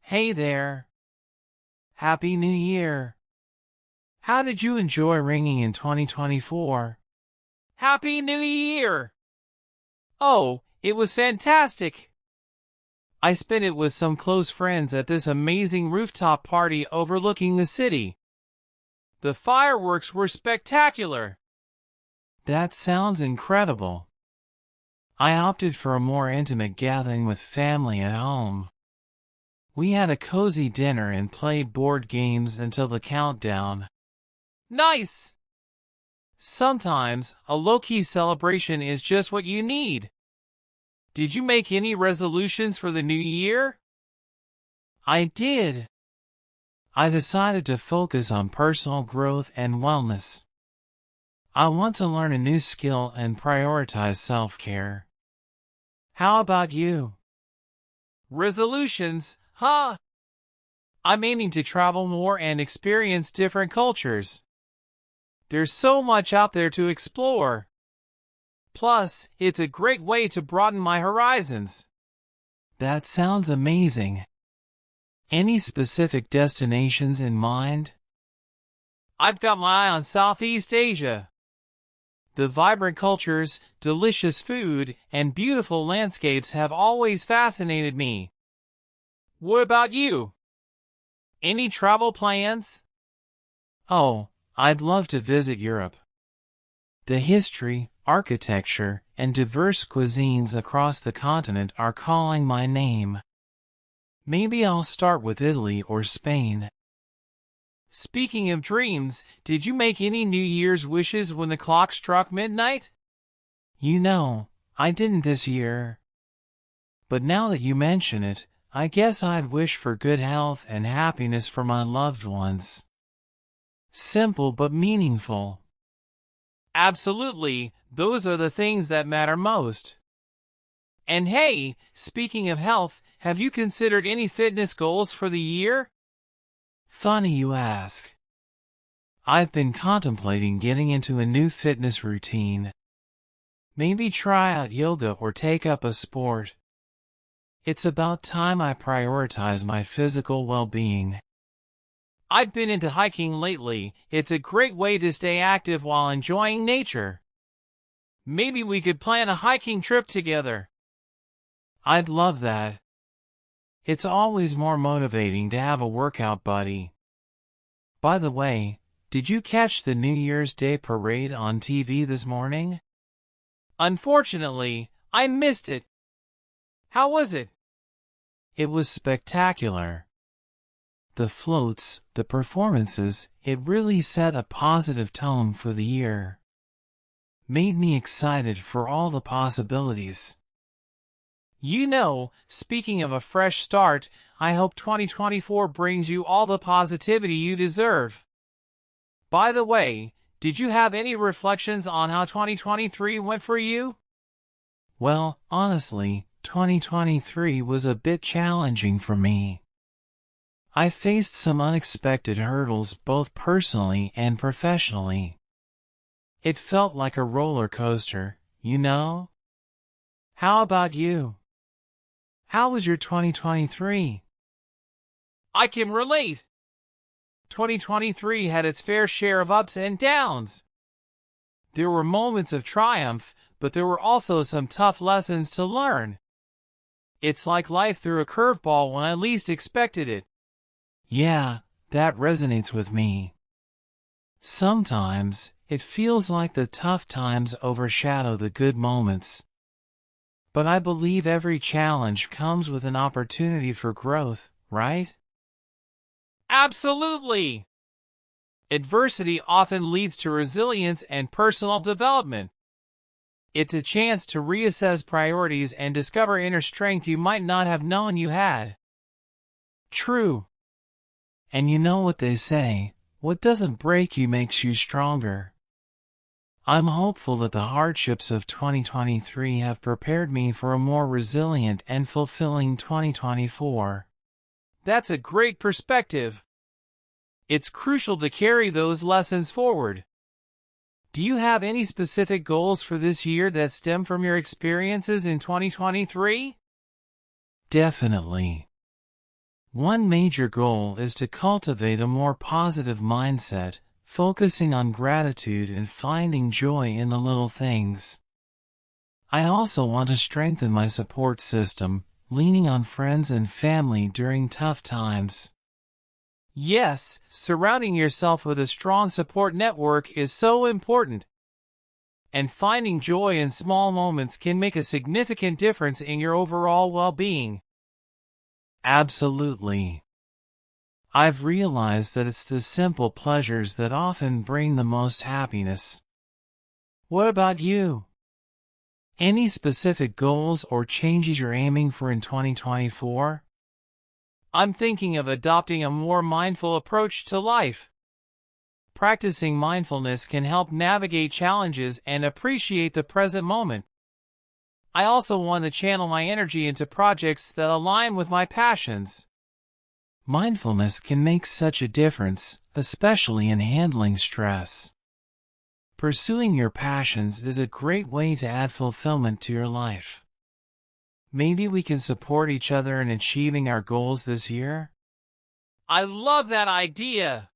Hey there. Happy New Year. How did you enjoy ringing in 2024? Happy New Year! Oh, it was fantastic. I spent it with some close friends at this amazing rooftop party overlooking the city. The fireworks were spectacular. That sounds incredible. I opted for a more intimate gathering with family at home. We had a cozy dinner and played board games until the countdown. Nice! Sometimes, a low-key celebration is just what you need. Did you make any resolutions for the new year? I did. I decided to focus on personal growth and wellness. I want to learn a new skill and prioritize self-care. How about you? Resolutions, huh? I'm aiming to travel more and experience different cultures. There's so much out there to explore. Plus, it's a great way to broaden my horizons. That sounds amazing. Any specific destinations in mind? I've got my eye on Southeast Asia. The vibrant cultures, delicious food, and beautiful landscapes have always fascinated me. What about you? Any travel plans? Oh, I'd love to visit Europe. The history, architecture, and diverse cuisines across the continent are calling my name. Maybe I'll start with Italy or Spain. Speaking of dreams, did you make any New Year's wishes when the clock struck midnight? You know, I didn't this year. But now that you mention it, I guess I'd wish for good health and happiness for my loved ones. Simple but meaningful. Absolutely, those are the things that matter most. And hey, speaking of health, have you considered any fitness goals for the year? Funny you ask. I've been contemplating getting into a new fitness routine. Maybe try out yoga or take up a sport. It's about time I prioritize my physical well-being. I've been into hiking lately. It's a great way to stay active while enjoying nature. Maybe we could plan a hiking trip together. I'd love that. It's always more motivating to have a workout buddy. By the way, did you catch the New Year's Day parade on TV this morning? Unfortunately, I missed it. How was it? It was spectacular. The floats, the performances, it really set a positive tone for the year. Made me excited for all the possibilities. You know, speaking of a fresh start, I hope 2024 brings you all the positivity you deserve. By the way, did you have any reflections on how 2023 went for you? Well, honestly, 2023 was a bit challenging for me. I faced some unexpected hurdles both personally and professionally. It felt like a roller coaster, you know? How about you? How was your 2023? I can relate. 2023 had its fair share of ups and downs. There were moments of triumph, but there were also some tough lessons to learn. It's like life threw a curveball when I least expected it. Yeah, that resonates with me. Sometimes, it feels like the tough times overshadow the good moments. But I believe every challenge comes with an opportunity for growth, right? Absolutely! Adversity often leads to resilience and personal development. It's a chance to reassess priorities and discover inner strength you might not have known you had. True. And you know what they say, what doesn't break you makes you stronger. I'm hopeful that the hardships of 2023 have prepared me for a more resilient and fulfilling 2024. That's a great perspective. It's crucial to carry those lessons forward. Do you have any specific goals for this year that stem from your experiences in 2023? Definitely. One major goal is to cultivate a more positive mindset, focusing on gratitude and finding joy in the little things. I also want to strengthen my support system, leaning on friends and family during tough times. Yes, surrounding yourself with a strong support network is so important. And finding joy in small moments can make a significant difference in your overall well-being. Absolutely. I've realized that it's the simple pleasures that often bring the most happiness. What about you? Any specific goals or changes you're aiming for in 2024? I'm thinking of adopting a more mindful approach to life. Practicing mindfulness can help navigate challenges and appreciate the present moment. I also want to channel my energy into projects that align with my passions. Mindfulness can make such a difference, especially in handling stress. Pursuing your passions is a great way to add fulfillment to your life. Maybe we can support each other in achieving our goals this year? I love that idea!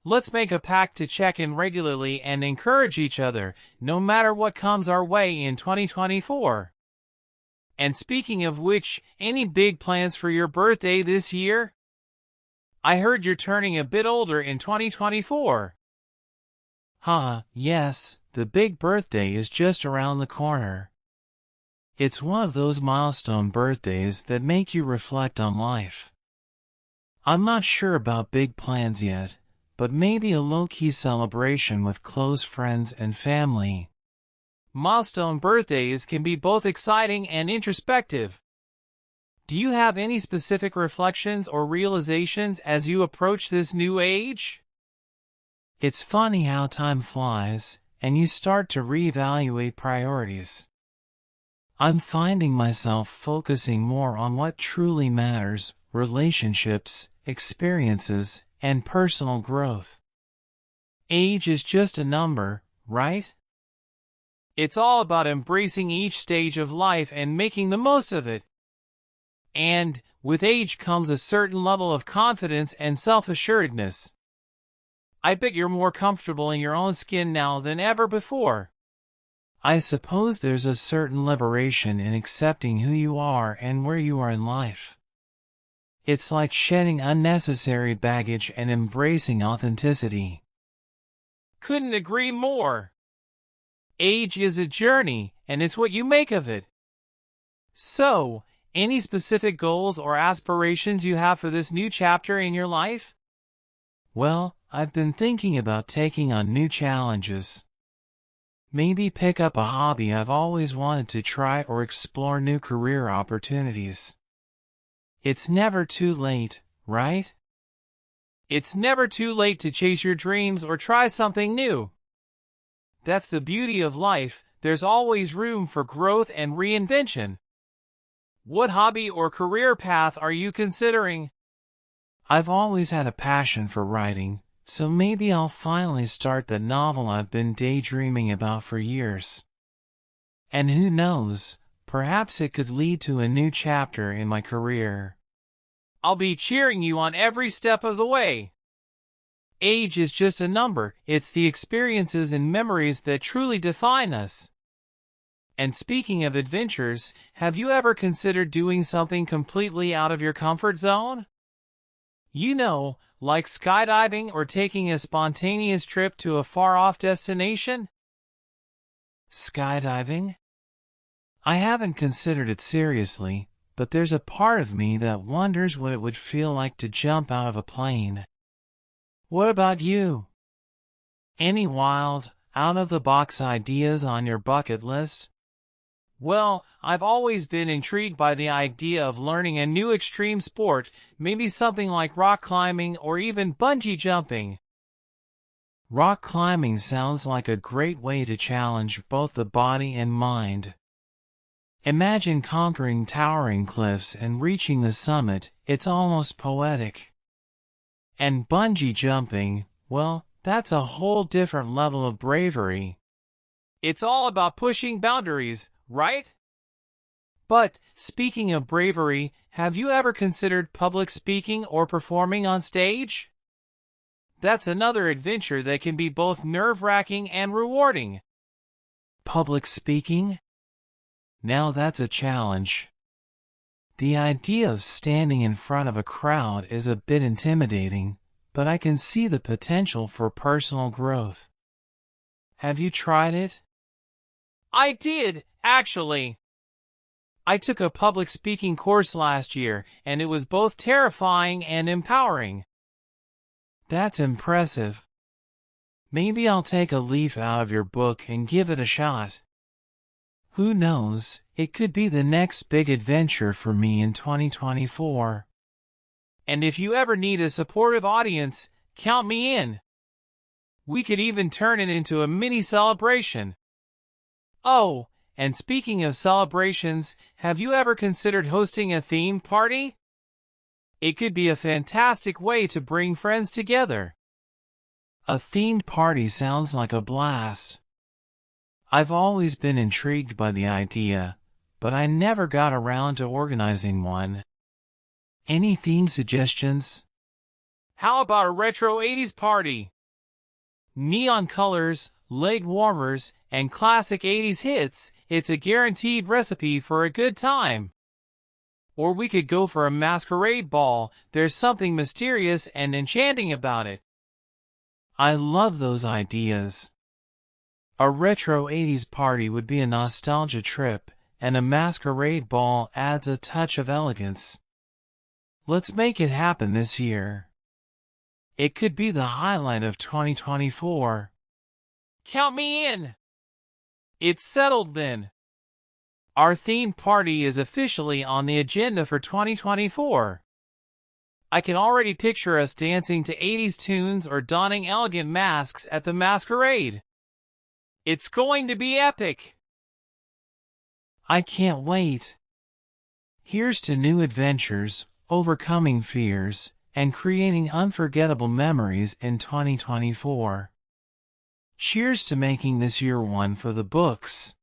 Let's make a pact to check in regularly and encourage each other, no matter what comes our way in 2024. And speaking of which, any big plans for your birthday this year? I heard you're turning a bit older in 2024. Yes, the big birthday is just around the corner. It's one of those milestone birthdays that make you reflect on life. I'm not sure about big plans yet, but maybe a low-key celebration with close friends and family. Milestone birthdays can be both exciting and introspective. Do you have any specific reflections or realizations as you approach this new age? It's funny how time flies, and you start to reevaluate priorities. I'm finding myself focusing more on what truly matters: relationships, experiences, and personal growth. Age is just a number, right? It's all about embracing each stage of life and making the most of it. And, with age comes a certain level of confidence and self-assuredness. I bet you're more comfortable in your own skin now than ever before. I suppose there's a certain liberation in accepting who you are and where you are in life. It's like shedding unnecessary baggage and embracing authenticity. Couldn't agree more. Age is a journey, and it's what you make of it. So, any specific goals or aspirations you have for this new chapter in your life? Well, I've been thinking about taking on new challenges. Maybe pick up a hobby I've always wanted to try or explore new career opportunities. It's never too late, right? It's never too late to chase your dreams or try something new. That's the beauty of life, there's always room for growth and reinvention. What hobby or career path are you considering? I've always had a passion for writing, so maybe I'll finally start the novel I've been daydreaming about for years. And who knows, perhaps it could lead to a new chapter in my career. I'll be cheering you on every step of the way. Age is just a number, it's the experiences and memories that truly define us. And speaking of adventures, have you ever considered doing something completely out of your comfort zone? You know, like skydiving or taking a spontaneous trip to a far-off destination? Skydiving? I haven't considered it seriously, but there's a part of me that wonders what it would feel like to jump out of a plane. What about you? Any wild, out-of-the-box ideas on your bucket list? Well, I've always been intrigued by the idea of learning a new extreme sport, maybe something like rock climbing or even bungee jumping. Rock climbing sounds like a great way to challenge both the body and mind. Imagine conquering towering cliffs and reaching the summit, it's almost poetic. And bungee jumping, well, that's a whole different level of bravery. It's all about pushing boundaries, right? But, speaking of bravery, have you ever considered public speaking or performing on stage? That's another adventure that can be both nerve-wracking and rewarding. Public speaking? Now that's a challenge. The idea of standing in front of a crowd is a bit intimidating, but I can see the potential for personal growth. Have you tried it? I did, actually. I took a public speaking course last year, and it was both terrifying and empowering. That's impressive. Maybe I'll take a leaf out of your book and give it a shot. Who knows, it could be the next big adventure for me in 2024. And if you ever need a supportive audience, count me in. We could even turn it into a mini celebration. Oh, and speaking of celebrations, have you ever considered hosting a theme party? It could be a fantastic way to bring friends together. A themed party sounds like a blast. I've always been intrigued by the idea, but I never got around to organizing one. Any theme suggestions? How about a retro 80s party? Neon colors, leg warmers, and classic 80s hits, it's a guaranteed recipe for a good time. Or we could go for a masquerade ball, there's something mysterious and enchanting about it. I love those ideas. A retro 80s party would be a nostalgia trip, and a masquerade ball adds a touch of elegance. Let's make it happen this year. It could be the highlight of 2024. Count me in! It's settled then. Our themed party is officially on the agenda for 2024. I can already picture us dancing to 80s tunes or donning elegant masks at the masquerade. It's going to be epic. I can't wait. Here's to new adventures, overcoming fears, and creating unforgettable memories in 2024. Cheers to making this year one for the books.